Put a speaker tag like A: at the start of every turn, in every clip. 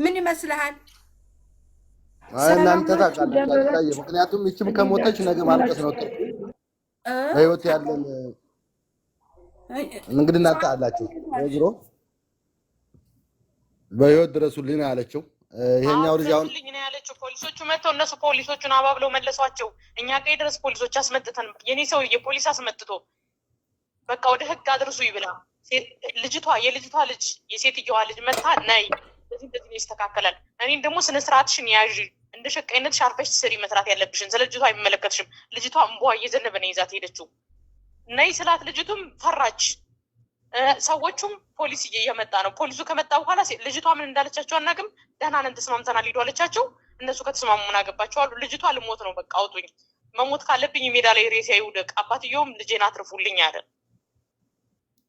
A: ምን ይመስልሃል?
B: እናንተ ታውቃላችሁ። ምክንያቱም ይችም ከሞተች ነገ ማልቀስ ነው ትርፉ። በህይወት ያለን እንግዲህ እናንተ አላችሁ ወግሮ በህይወት ድረሱልኝ ነው ያለችው። ይሄኛው ልጅ አሁን
C: ልኝ ነው ያለችው። ፖሊሶቹ መጥተው እነሱ ፖሊሶቹን አባብለው መለሷቸው። እኛ ቀይ ድረስ ፖሊሶች አስመጥተን የኔ ሰው የፖሊስ አስመጥቶ በቃ ወደ ህግ አድርሱ ይብላ። የልጅቷ ልጅ የሴትየዋ ልጅ መታ ነይ እንደዚህ ይስተካከላል። እኔን ደግሞ ስነ ስርዓትሽን ያዥ፣ እንደ ሸቀይነት ሻርፈሽ ስሪ፣ መስራት ያለብሽን። ስለ ልጅቷ አይመለከትሽም። ልጅቷ እንቧ እየዘነበ ነው ይዛት ሄደችው። ነይ ስላት ልጅቱም ፈራች። ሰዎቹም ፖሊስ እየመጣ ነው። ፖሊሱ ከመጣ በኋላ ልጅቷ ምን እንዳለቻቸው አናውቅም። ደህና ነን ተስማምተናል ሂዱ አለቻቸው። እነሱ ከተስማሙ ምን አገባቸው አሉ። ልጅቷ ልሞት ነው በቃ አውጡኝ፣ መሞት ካለብኝ ሜዳ ላይ ሬሳ ይውደቅ፣ አባትየውም ልጄን አትርፉልኝ አለ።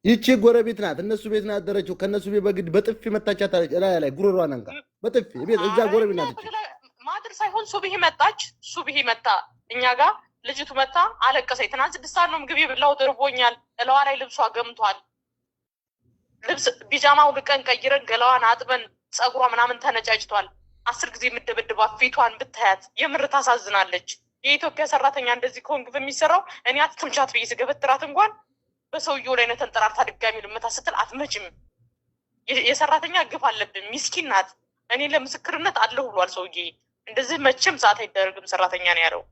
B: ይቺ ጎረቤት ናት፣ እነሱ ቤት ናት ያደረችው። ከነሱ ቤት በግድ በጥፊ መታቻት ላይ ጉሮሯን አንቃ በጥፊ ቤት እዛ ጎረቤት ናት።
C: ማድር ሳይሆን ሱብሂ መጣች። ሱብሂ መጣ እኛ ጋር ልጅቱ መጣ አለቀሰኝ። ትናንት 6 ሰዓት ነው ምግብ የበላሁት እርቦኛል። እለዋ ላይ ልብሷ ገምቷል። ልብስ ቢጃማው ልቀን ቀይረን ገላዋን አጥበን ጸጉሯ ምናምን ተነጫጭቷል። 10 ጊዜ የምደበድባት ፊቷን ብታያት የምር ታሳዝናለች። የኢትዮጵያ ሰራተኛ እንደዚህ ከሆንክ በሚሰራው እኔ አትምቻት ብዬ ስገበትራት እንኳን በሰውየው ላይ ተንጠራርታ ድጋሚ ልመታ ስትል አትመጭም። የሰራተኛ ግፍ አለብን። ሚስኪን ናት። እኔ ለምስክርነት አለሁ ብሏል ሰውዬ። እንደዚህ መቼም ሰዓት አይደረግም ሰራተኛ ነው ያለው።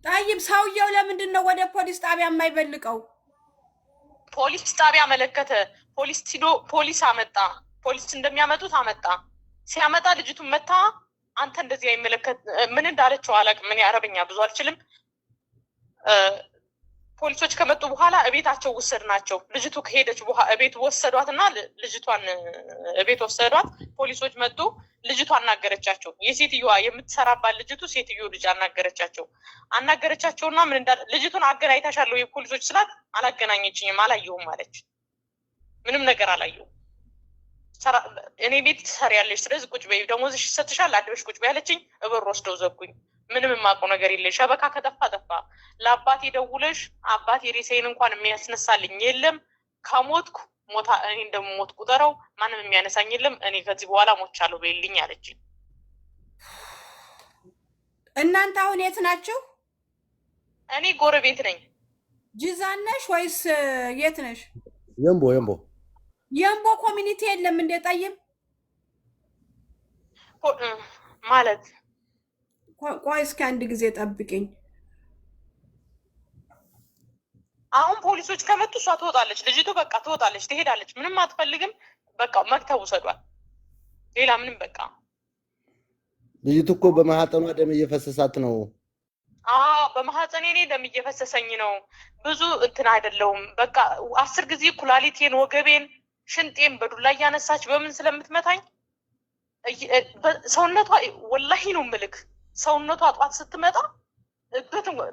A: ጠይብ ሰውየው ለምንድን ነው ወደ ፖሊስ ጣቢያ የማይበልቀው?
C: ፖሊስ ጣቢያ መለከተ። ፖሊስ ሂዶ ፖሊስ አመጣ። ፖሊስ እንደሚያመጡት አመጣ። ሲያመጣ ልጅቱን መታ። አንተ እንደዚህ አይመለከት ምን እንዳለችው አላውቅም። ምን አረብኛ ብዙ አልችልም። ፖሊሶች ከመጡ በኋላ እቤታቸው ወሰድናቸው። ልጅቱ ከሄደች በኋላ እቤት ወሰዷትና ልጅቷን እቤት ወሰዷት። ፖሊሶች መጡ። ልጅቷ አናገረቻቸው። የሴትዮዋ የምትሰራባት ልጅቱ ሴትዮ ልጅ አናገረቻቸውና ምን እንዳለ ልጅቱን አገናኝታሻለሁ የፖሊሶች ስላት አላገናኘችኝም፣ አላየሁም አለች። ምንም ነገር አላየሁም። እኔ ቤት ትሰሪያለሽ፣ ስለዚህ ቁጭ በይ፣ ደሞዝሽ ይሰጥሻል፣ አድበሽ ቁጭ በይ አለችኝ። እበር ወስደው ዘጉኝ። ምንም የማውቀው ነገር የለ። ሸበካ ከጠፋ ጠፋ። ለአባቴ ደውለሽ አባቴ ሬሳዬን እንኳን የሚያስነሳልኝ የለም፣ ከሞትኩ ሞታ እኔ እንደምሞት ቁጠረው፣ ማንም የሚያነሳኝ የለም፣ እኔ ከዚህ በኋላ ሞቻለሁ በይልኝ አለችኝ።
A: እናንተ አሁን የት ናችሁ?
C: እኔ ጎረቤት ነኝ።
A: ጂዛን ነሽ ወይስ የት ነሽ?
B: የምቦ
A: ኮሚኒቲ የለም እንደ ጠይብ
C: ማለት
A: ቆይ እስኪ አንድ ጊዜ ጠብቅኝ።
C: አሁን ፖሊሶች ከመጡ እሷ ትወጣለች። ልጅቱ በቃ ትወጣለች፣ ትሄዳለች። ምንም አትፈልግም። በቃ መክተው ውሰዷል። ሌላ ምንም በቃ
B: ልጅቱ እኮ በማህፀኗ ደም እየፈሰሳት ነው።
C: በማህፀኔ እኔ ደም እየፈሰሰኝ ነው። ብዙ እንትን አይደለውም። በቃ 10 ጊዜ ኩላሊቴን፣ ወገቤን፣ ሽንጤን በዱላ እያነሳች በምን ስለምትመታኝ ሰውነቷ ወላሂ ነው ምልክ ሰውነቷ ጧት ስትመጣ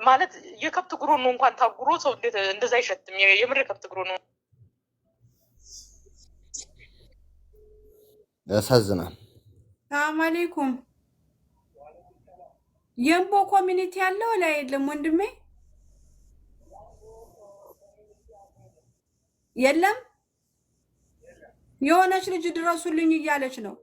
C: ማለት የከብት ጉሮ ነው እንኳን ታጉሮ ሰው እንደዛ አይሸትም። የምር የከብት ጉሮ ነው።
B: ያሳዝናል።
A: ሰላም አለይኩም። የምቦ ኮሚኒቲ ያለው ላይ የለም ወንድሜ፣ የለም። የሆነች ልጅ ድረሱልኝ እያለች ነው።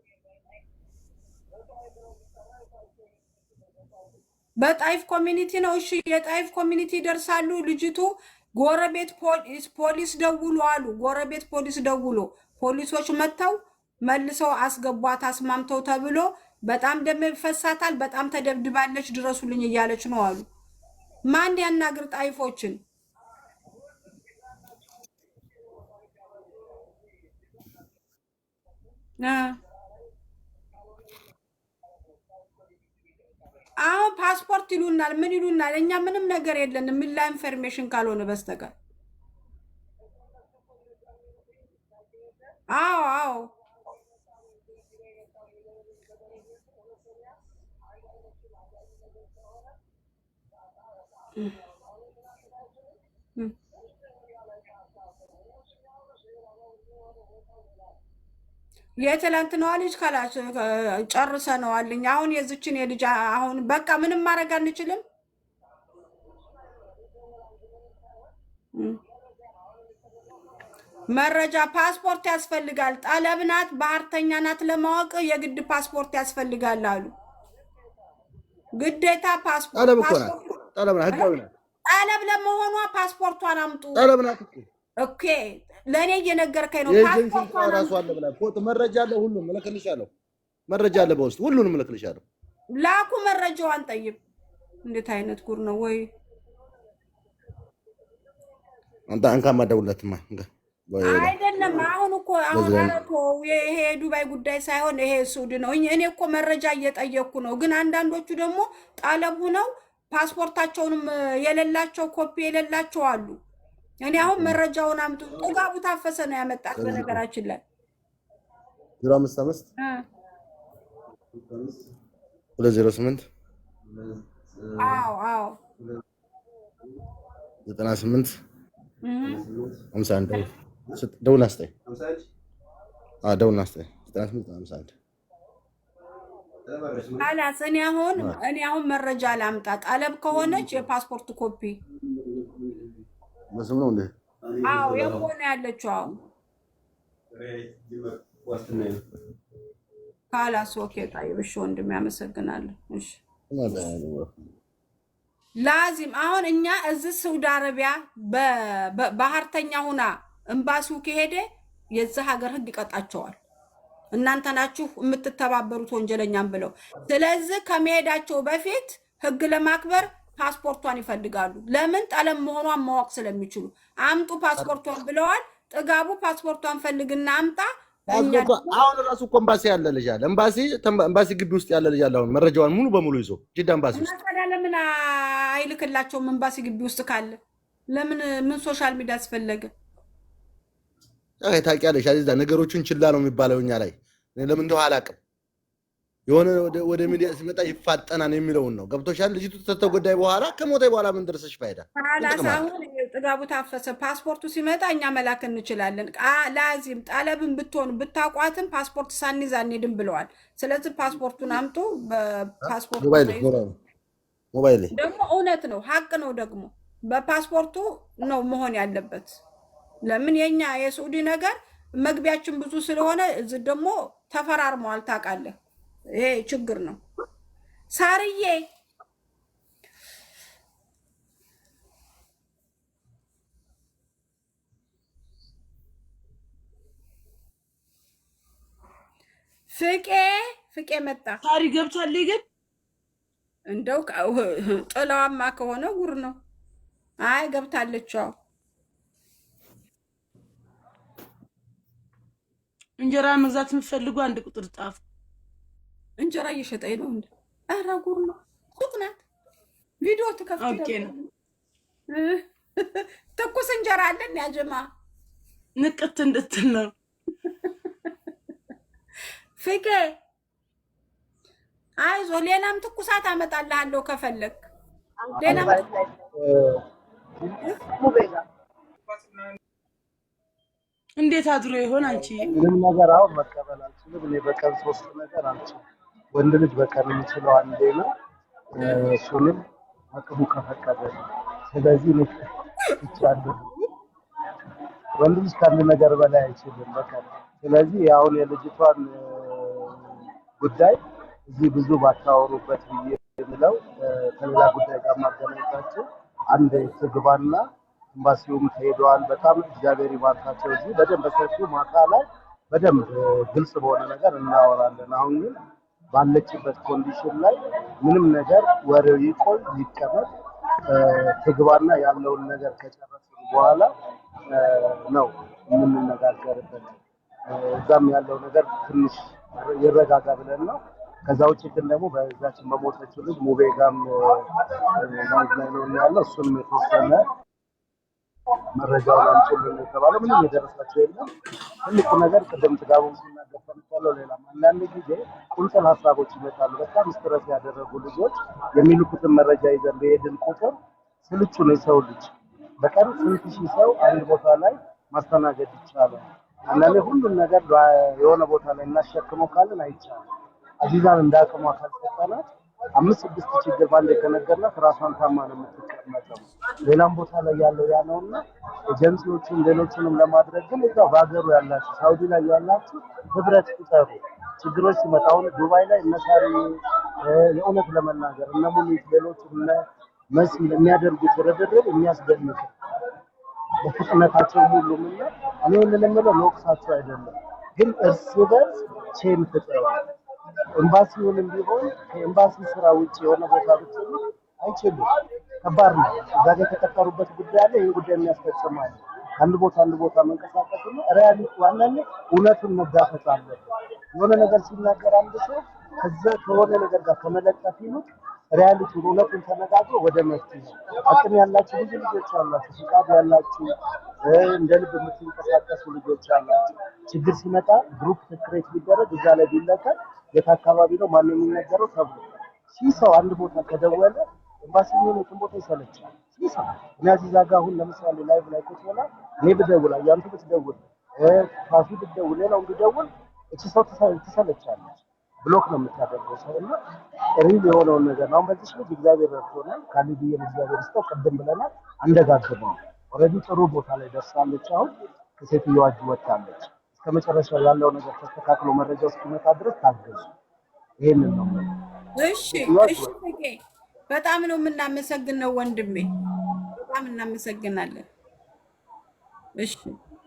A: በጣይፍ ኮሚኒቲ ነው። እሺ የጣይፍ ኮሚኒቲ ይደርሳሉ። ልጅቱ ጎረቤት ፖሊስ ደውሎ አሉ። ጎረቤት ፖሊስ ደውሎ ፖሊሶች መጥተው መልሰው አስገቧት አስማምተው ተብሎ በጣም ደም ይፈሳታል፣ በጣም ተደብድባለች፣ ድረሱልኝ እያለች ነው አሉ። ማን ያናግር ጣይፎችን? አሁን ፓስፖርት ይሉናል፣ ምን ይሉናል? እኛ ምንም ነገር የለንም፣ ምን ላይ ኢንፎርሜሽን ካልሆነ በስተቀር። አዎ የትላንትናዋ ልጅ ካላች ጨርሰነዋልኝ። አሁን የዝችን የልጅ አሁን በቃ ምንም ማድረግ አንችልም። መረጃ ፓስፖርት ያስፈልጋል። ጠለብ ናት፣ ባህርተኛ ናት ለማወቅ የግድ ፓስፖርት ያስፈልጋል አሉ። ግዴታ ፓስፖርት
B: ጠለብ እኮ ናት። ጠለብ ናት፣ ህጋዊ ናት።
A: ጠለብ ለመሆኗ ፓስፖርቷን አምጡ።
B: ጠለብ ናት እኮ።
A: ኦኬ ለእኔ እየነገርከኝ ነው።
B: ፓስፖርቷን ራሱ አለ ብላ ፎቶ መረጃ አለ፣ ሁሉም እልክልሻለሁ። መረጃ አለ በውስጥ ሁሉንም እልክልሻለሁ።
A: ላኩ መረጃዋን ጠይብ። እንዴት አይነት ጉር ነው ወይ?
B: አንተ አንካማ ደውለትማ
A: አይደለም። አሁን እኮ አሁን አረቶ ይሄ ዱባይ ጉዳይ ሳይሆን ይሄ ሱድ ነው። እኔ እኮ መረጃ እየጠየቅኩ ነው። ግን አንዳንዶቹ ደግሞ ጣለቡ ነው ፓስፖርታቸውንም የሌላቸው ኮፒ የሌላቸው አሉ። እኔ አሁን መረጃውን አምጡ። ጥጋቡ ታፈሰ ነው ያመጣት። በነገራችን ላይ
B: 055 208
A: አዎ
B: 98 51 ደውል አስጠኝ። ደውል አስጠኝ 98 51
A: አላስ እኔ አሁን መረጃ ላምጣ። ጠለብ ከሆነች የፓስፖርት ኮፒ
B: መስም ነው እንዴ?
A: አዎ የሆነ ያለችው አዎ ካላስ ኦኬ ታይብ። እሺ ወንድም ያመሰግናለሁ። እሺ ላዚም አሁን እኛ እዚህ ሳውዲ አረቢያ ባህርተኛ ሁና ኤምባሲው ከሄደ የዚህ ሀገር ህግ ይቀጣቸዋል። እናንተ ናችሁ የምትተባበሩት ወንጀለኛም ብለው። ስለዚህ ከመሄዳቸው በፊት ህግ ለማክበር ፓስፖርቷን ይፈልጋሉ። ለምን? ጠለም መሆኗን ማወቅ ስለሚችሉ አምጡ ፓስፖርቷን ብለዋል። ጥጋቡ ፓስፖርቷን ፈልግና አምጣ።
B: አሁን ራሱ እኮ ኤምባሲ ያለ ልጅ አለ። ኤምባሲ ግቢ ውስጥ ያለ ልጅ አለ። አሁን መረጃዋን ሙሉ በሙሉ ይዞ ጅዳ ኤምባሲ ውስጥ
A: ለምን አይልክላቸውም? ኤምባሲ ግቢ ውስጥ ካለ ለምን ምን ሶሻል ሚዲያ አስፈለገ?
B: ታውቂያለሽ አዚዛ፣ ነገሮችን ችላ ነው የሚባለው እኛ ላይ። ለምን እንደው አላውቅም። የሆነ ወደ ሚዲያ ሲመጣ ይፋጠናል የሚለውን ነው። ገብቶሻል? ልጅቱ ተተጎዳይ በኋላ ከሞተይ በኋላ ምን ደረሰሽ ፋይዳ?
A: አሁን ጥጋቡ ታፈሰ። ፓስፖርቱ ሲመጣ እኛ መላክ እንችላለን። ላዚም ጠለብን ብትሆኑ ብታቋትም ፓስፖርት ሳንይዝ አንሄድም ብለዋል። ስለዚህ ፓስፖርቱን አምጡ። በፓስፖርቱ
B: ሞባይል
A: ደግሞ እውነት ነው፣ ሀቅ ነው። ደግሞ በፓስፖርቱ ነው መሆን ያለበት። ለምን የኛ የሳውዲ ነገር መግቢያችን ብዙ ስለሆነ እዚህ ደግሞ ተፈራርመዋል። ታውቃለህ፣ ይሄ ችግር ነው። ሳርዬ ፍቄ መጣ።
D: ሳሪ ገብቻለች። ግን
A: እንደው ጥላዋማ ከሆነ ጉር ነው። አይ ገብታለች። አዎ
D: እንጀራ መግዛት የምትፈልጉ አንድ ቁጥር ጻፉ።
A: እንጀራ እየሸጠኝ ነው እንዴ? ኧረ ጉር ነው። ሱቅ ናት። ቪዲዮ ትከፍት
D: ነው።
A: ትኩስ እንጀራ አለን ያጀማ
D: ንቅት እንድትል ነው።
A: ፍቄ አይዞ፣ ሌላም ትኩሳት አመጣልሃለሁ ከፈለክ። ሌላም
D: እንዴት አድሮ ይሆን? አንቺ
E: ምንም ነገር አሁን መቀበል አልችልም። እኔ በቀን 3 ነገር አልችልም። ወንድ ልጅ በቀን የሚችለው አንዴ ነው፣ እሱንም አቅሙ ከፈቀደ። ስለዚህ ነው ይቻላል። ወንድ ልጅ ከአንድ ነገር በላይ አይችልም በቀን። ስለዚህ አሁን የልጅቷን ጉዳይ እዚህ ብዙ ባታወሩበት ብዬ የምለው ከሌላ ጉዳይ ጋር ማገናኘታቸው አንድ ትግባና ኤምባሲውም ተሄደዋል። በጣም እግዚአብሔር ይባርካቸው። እዚህ በደንብ በሰፊው ማታ ላይ በደንብ ግልጽ በሆነ ነገር እናወራለን። አሁን ግን ባለችበት ኮንዲሽን ላይ ምንም ነገር ወሬው ይቆይ ይቀመጥ፣ ትግባና ያለውን ነገር ከጨረስን በኋላ ነው የምንነጋገርበት። እዛም ያለው ነገር ትንሽ ይረጋጋ ብለን ነው። ከዛ ውጭ ግን ደግሞ በዛችን በሞተችው ልጅ ሙቤ ጋም ላይ ነው ያለው። እሱንም የተወሰነ መረጃውን አምጪልን የተባለው ምንም የደረሳቸው የለም። ትልቁ ነገር ቅድም ጥጋቡም ሲናገር ሰምቻለሁ። ሌላም አንዳንድ ጊዜ ቁንጽል ሀሳቦች ይመጣሉ። በጣም ስትረስ ያደረጉ ልጆች የሚልኩትን መረጃ ይዘን በሄድን ቁጥር ስልቹ ነው የሰው ልጅ። በቀን ስንት ሺህ ሰው አንድ ቦታ ላይ ማስተናገድ ይቻላል። አንዳንዴ ሁሉም ነገር የሆነ ቦታ ላይ እናሸክመው ካለን አይቻልም። አዚዛን እንዳቅሟ ካልሰጠናት 5-6 ችግር ባንዴ ከነገርናት ራሷን ታማ ነው የምትቀመጠው። ሌላም ቦታ ላይ ያለው ያ ነውና ኤጀንሲዎቹን ሌሎችንም ለማድረግ ግን እዛው በሀገሩ ያላችሁ ሳውዲ ላይ ያላችሁ ህብረት ፍጠሩ። ችግሮች ሲመጣ አሁን ዱባይ ላይ እነሳሪ የእውነት ለመናገር እነ ሙኒት ሌሎች እነ መሲ የሚያደርጉት ርብርብ የሚያስደንቅ በፍጥነታቸው ሁሉም እና እኔ የምለው ለወቅሳቸው አይደለም፣ ግን እርስ በርስ ቼን ፍጠሩ። ኤምባሲውንም ቢሆን ከኤምባሲ ስራ ውጭ የሆነ ቦታ ብትሉ አይችሉም። ከባድ ነው። እዛ ጋር የተቀጠሩበት ጉዳይ አለ። ይህን ጉዳይ የሚያስፈጽም አለ። አንድ ቦታ መንቀሳቀስ ነው። ሪያሊቲ ዋናኔ እውነቱን መጋፈጥ አለበት። የሆነ ነገር ሲናገር አንድ ሰው ከዛ ከሆነ ነገር ጋር ከመለጠፍ ይሉት ሪያሊቲውን እውነቱን ተነጋግሮ ወደ መፍትሄ አቅም ያላችሁ ብዙ ልጆች አላችሁ፣ ፍቃድ ያላችሁ እንደ ልብ የምትንቀሳቀሱ ልጆች አላችሁ። ችግር ሲመጣ ግሩፕ ክሬት ቢደረግ እዛ ላይ ቢለቀቅ የት አካባቢ ነው ማን የሚነገረው ተብሎ ሲሰው አንድ ቦታ ከደወለ ኤምባሲ የትን ቦታ ይሰለቻል። ሲሰው እኔ እዚህ ጋር አሁን ለምሳሌ ላይቭ ላይ ቁጭ ብላ እኔ ብደውል አያንቱ ብትደውል ፋሲ ብትደውል ሌላው ብትደውል እቺ ሰው ትሰለቻለች። ብሎክ ነው የምታደርገው ሰው እና ሪል የሆነውን ነገር ነው። በዚህ ልጅ እግዚአብሔር ረድቶናል። ካሊዲየ እግዚአብሔር ይስጠው። ቅድም ብለናል አንደጋግመው ኦልሬዲ ጥሩ ቦታ ላይ ደርሳለች። አሁን ከሴትዮዋ እጅ ወጣለች። እስከ መጨረሻው ያለው ነገር ተስተካክሎ መረጃው እስኪመጣ ድረስ ታገዙ። ይሄንን ነው።
A: እሺ በጣም ነው የምናመሰግነው ወንድሜ፣ በጣም እናመሰግናለን። እሺ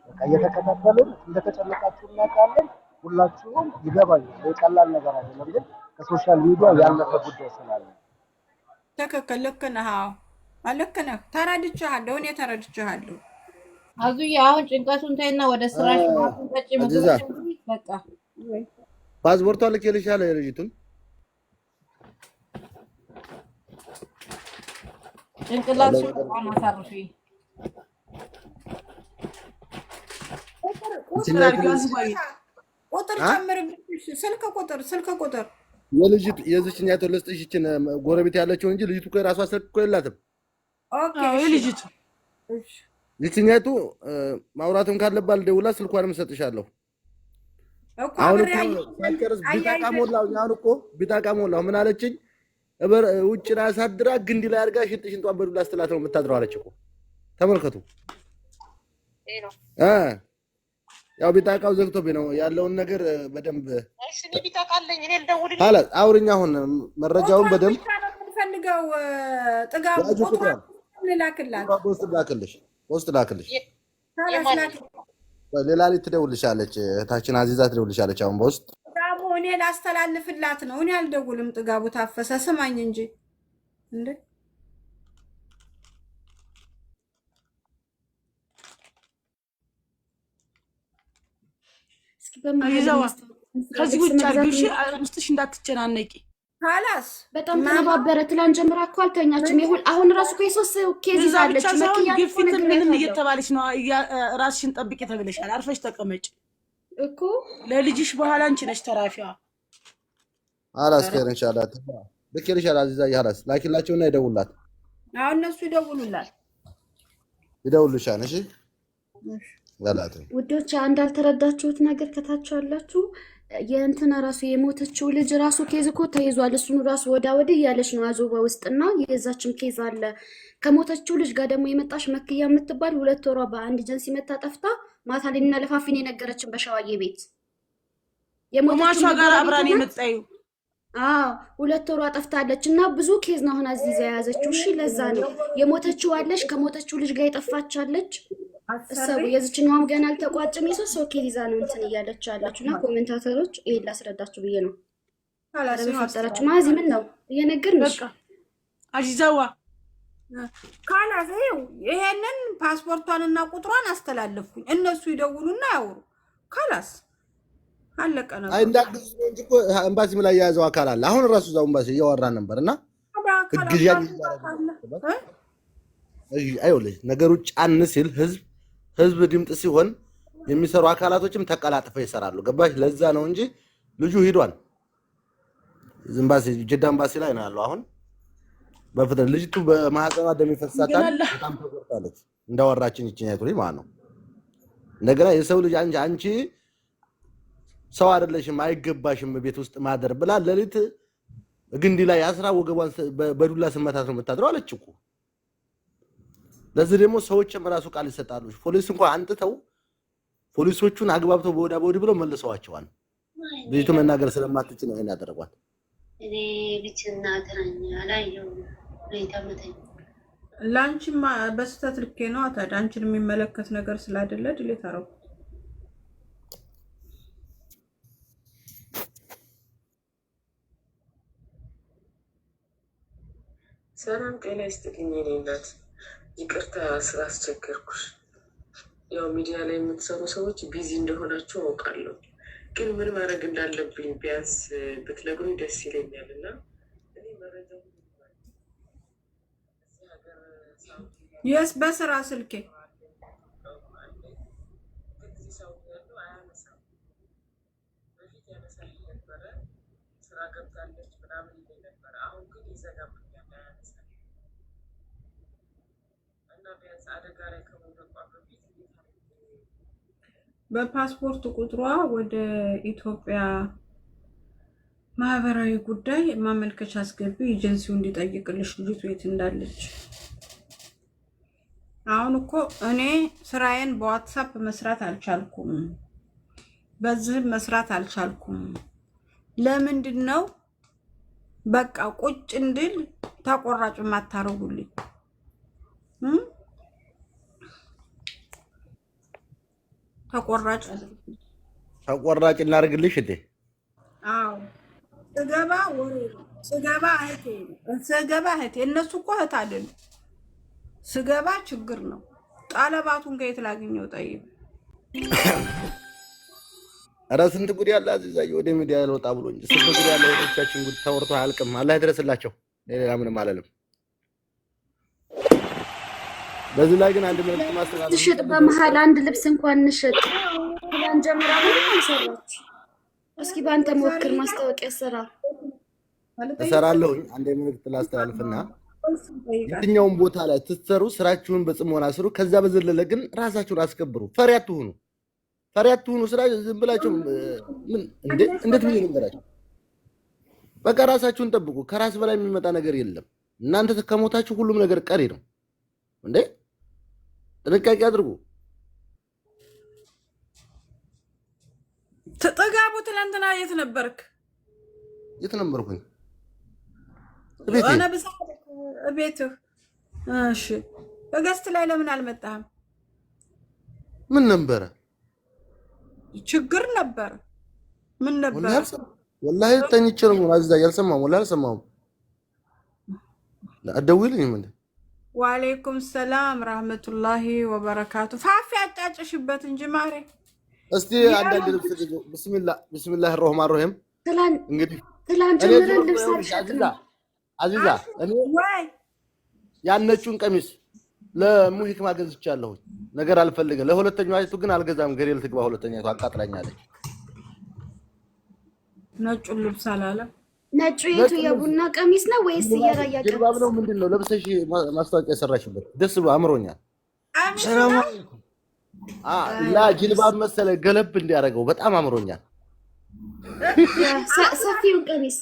E: በቃ እየተከታተልን እንደተጨነቃችሁ እናውቃለን። ሁላችሁም ይገባል። ቀላል ነገር አይደለም፣ ግን ከሶሻል ሚዲያ ያለፈ ጉዳይ ስላለ
A: ትክክል። ልክ ነህ። አዎ ልክ ነህ። ተረድቼሃለሁ፣ እኔ ተረድቼሃለሁ።
F: አዙዬ አሁን ጭንቀቱን ተይና ወደ ስራሽ ማጥንቀጭ ምግቦች በቃ
B: ፓስፖርቷ ልኬልሻለሁ የልጅቱን
F: ጭንቅላትሽ በጣም አሳርፊ።
A: ቁጥር ጨምርብሽ። ስልክ ቁጥር
B: የልጅቱ የዚህኛይቱ ልስጥሽ። ይችን ጎረቤት ያለችው እንጂ ልጅቱ እኮ የራሷ ስልክ እኮ የላትም።
A: ኦኬ
D: የልጅቱ
B: ይችኛይቱ ማውራትም ካለባት ደውላ ስልኳንም እሰጥሻለሁ። አሁን እኮ ሳልጨርስ ቢጣቃ ሞላው። አሁን እኮ ቢጣቃ ሞላው። ምን አለችኝ? ውጭ ላይ አሳድራ ግንድ ላይ አድርጋ ሽንጧን በዱላ ስትላት ነው የምታድረው አለች እኮ። ተመልከቱ። ያው ቢጣቃው ዘግቶብኝ ነው ያለውን ነገር በደንብ አለ። አውርኛ አሁን መረጃውን በደንብ
A: ፈልገው ጥጋቡ ቁጥር ልላክላት ፖስት ላክልሽ።
B: ሌላ ላይ ትደውልሻለች፣ እህታችን አዚዛ ትደውልሻለች። አሁን በውስጥ
A: ጥጋቡ እኔ ላስተላልፍላት ነው። እኔ አልደውልም። ጥጋቡ ታፈሰ ስማኝ እንጂ እንዴ
D: ከዚህ ውጭ አድርጊ፣ ውስጥሽ እንዳትጨናነቂ።
A: ካላስ
G: በጣም ተነባበረ። ትላንት ጀምራ እኮ አልተኛችም። አሁን ራሱ ከሶስት ኬዝ ይዛለች።
D: ግፊት ምንም እየተባለች ነው። ራስሽን ጠብቂ ተብለሻል። አርፈሽ ተቀመጭ
G: እኮ
D: ለልጅሽ በኋላ አንቺ ነሽ ተራፊዋ።
B: አላስ ከር ኢንሻአላህ ልክልሻል። አዚዛ ያላስ ላኪላቸውና ይደውሉላት።
A: አሁን እነሱ
B: ይደውሉልሻል። እሺ ያላተ
G: ውዶች፣ አንድ አልተረዳችሁት ነገር ከታች አላችሁ። የእንትና ራሱ የሞተችው ልጅ ራሱ ኬዝ እኮ ተይዟል። እሱን ራሱ ወዲህ እያለች ነው አዞባ ውስጥና የዛችም ኬዝ አለ። ከሞተችው ልጅ ጋር ደግሞ የመጣሽ መክያ የምትባል 2 ወሯ በአንድ ኤጀንሲ መታ ጠፍታ ማታ ሊና ለፋፊን የነገረችን በሸዋዬ ቤት
D: የሞተችው ጋር አብራን የመጣዩ
G: 2 ወሯ ጠፍታለች እና ብዙ ኬዝ ነው አሁን አዚዛ የያዘችው። እሺ ለዛ ነው የሞተችው አለች። ከሞተችው ልጅ ጋር የጠፋቻለች እሰቡ። የዚችኛውም ገና አልተቋጨም። የሶስት ኬዝ ይዛ ነው እንትን እያለች ያላችሁና ኮሜንታተሮች ይሄን ላስረዳችሁ ብዬ ነው። አላስረዳችሁ ማዚ ምን ነው እየነገርንሽ
D: አጂዛዋ
A: ካላዘው ይሄንን ፓስፖርቷንና ቁጥሯን አስተላለፍኩኝ። እነሱ ይደውሉና ያወሩ። ካላስ አለቀ ነው።
B: አይ እንዳግዝ እንጂ እኮ ኤምባሲ ላይ የያዘው አካል አለ። አሁን ራሱ እዛው ኤምባሲ እያወራን ነበርና እግዣን አይወልህ ነገሩ ጫን ሲል ህዝብ ድምጥ ሲሆን የሚሰሩ አካላቶችም ተቀላጥፈው ይሰራሉ። ገባሽ? ለዛ ነው እንጂ ልጁ ሄዷል። ኤምባሲ ጀዳ ኤምባሲ ላይ ነው ያለው። አሁን በፍጥነት ልጅቱ በማህፀኗ ደም ይፈሳታል። በጣም ተጎድታለች። እንዳወራችን ይችኛይቱ ልጅ ማለት ነው። እንደገና የሰው ልጅ አንቺ ሰው አይደለሽም አይገባሽም ቤት ውስጥ ማደር ብላ ለሊት ግንዲ ላይ አስራ ወገቧን በዱላ ስመታት ነው የምታድረው አለች እኮ። ለዚህ ደግሞ ሰዎችም ራሱ ቃል ይሰጣሉ። ፖሊስ እንኳን አንጥተው ፖሊሶቹን አግባብተው በወዳ በወዲ ብለው መልሰዋቸዋል። ልጅቱ መናገር ስለማትችል ነው ያደረጓት።
H: እኔ ልጅና ተራኛ አላየው ለይታመተኝ
A: ላንቺማ በስተት ልኬ ነው ታዲያ አንቺን የሚመለከት ነገር ስላደለ ድሌት አረኩ።
I: ሰላም ጤና ይስጥልኝ የኔ እናት፣ ይቅርታ ስላስቸገርኩሽ። ያው ሚዲያ ላይ የምትሰሩ ሰዎች ቢዚ እንደሆናችሁ አውቃለሁ፣ ግን ምን ማድረግ እንዳለብኝ ቢያንስ ብትነግሩኝ ደስ ይለኛል። እና እኔ መረጃው
A: የስ በስራ ስልኬ
I: በፊት ያነሳልኝ ነበረ፣ ስራ ገብታለች ምናምን ይለኝ ነበረ። አሁን ግን ይዘጋብኛል አያነሳልኝ እና ቢያንስ አደጋ ላይ ከመውደቋ በፊት
A: በፓስፖርት ቁጥሯ ወደ ኢትዮጵያ ማህበራዊ ጉዳይ ማመልከቻ አስገቢ፣ ኤጀንሲው እንዲጠይቅልሽ ልጅቱ የት እንዳለች። አሁን እኮ እኔ ስራዬን በዋትስአፕ መስራት አልቻልኩም፣ በዚህ መስራት አልቻልኩም። ለምንድን ነው በቃ ቁጭ እንድል ተቆራጭ ማታረጉልኝ?
B: ተቆራጭ እናርግልሽ እንዴ?
A: አዎ ስገባ ወሬ ስገባ እህቴ እነሱ እኮ እህት አይደሉ። ስገባ ችግር ነው። ጣለባቱን ከየት ላገኘው? ጠይብ
B: ኧረ ስንት ጉድ ያለ አዚዛዬ፣ ወደ ሚዲያ ለወጣ ብሎ እንጂ ስንት ጉድ ያለ ወጣችን ጉድ ተወርቶ አያልቅም። አላህ ይድረስላቸው። ሌላ ምንም አላለም። በዚህ ላይ ግን አንድ መልዕክት ማስተላለፍ
G: ትሽጥ በመሃል አንድ ልብስ እንኳን እንሽጥ ብላን ጀምራ ምን ሰራች? እስኪ ባንተ ሞክር ማስታወቂያ ስራ።
B: እሰራለሁ። አንድ መልዕክት ላስተላልፍና የትኛውም ቦታ ላይ ትሰሩ ስራችሁን በጽሞና ስሩ። ከዛ በዘለለ ግን ራሳችሁን አስከብሩ። ፈሪ አትሁኑ። ስራ ዝም ብላችሁ ምን እንዴት ምን ነገራችሁ? በቃ ራሳችሁን ጠብቁ። ከራስ በላይ የሚመጣ ነገር የለም። እናንተ ከሞታችሁ ሁሉም ነገር ቀሪ ነው እንዴ። ጥንቃቄ አድርጉ።
A: ጥጋቡ ትናንትና የት ነበርክ?
B: የት ነበርኩኝ?
A: ቤትህ። እሺ በገስት ላይ ለምን አልመጣህም?
B: ምን ነበረ?
A: ችግር ነበረ? ምን ነበረ?
B: ወላሂ ተኝቼ ነው አዚዛ፣ ያልሰማሁም ወላሂ አልሰማሁም። አትደውይልኝም እንዴ?
A: ወአለይኩም ሰላም ረህመቱላሂ ወበረካቱ። ፋፊ አጫጭሽበት እንጂ ማሬ።
B: እስቲ አንዳንድ ልብስ ቢስሚላህ ረህማን ረሂም። እንግዲህ
G: ትላንት ጀምረን ልብስ አልሸጥንም።
B: አዚዛ እኔ ያነቹን ቀሚስ ለሙሂክማ ገዝቻለሁ። ነገር አልፈልግም። ለሁለተኛው አይቱ ግን አልገዛም። ገሬል ትግባ። ሁለተኛው አቃጥላኛለች።
A: ነጩን ልብስ አላለም።
G: ነጩ የቱ የቡና ቀሚስ ነው ወይስ የራያ ቀሚስ?
B: ጅልባብ ነው ምንድን ነው ለብሰሽ ማስታወቂያ ሰራሽበት? ደስ ብሎ አምሮኛል። ሰላም አለይኩም። ላ ጅልባብ መሰለ ገለብ እንዲያደርገው በጣም አምሮኛል።
G: ሰፊውን ቀሚስ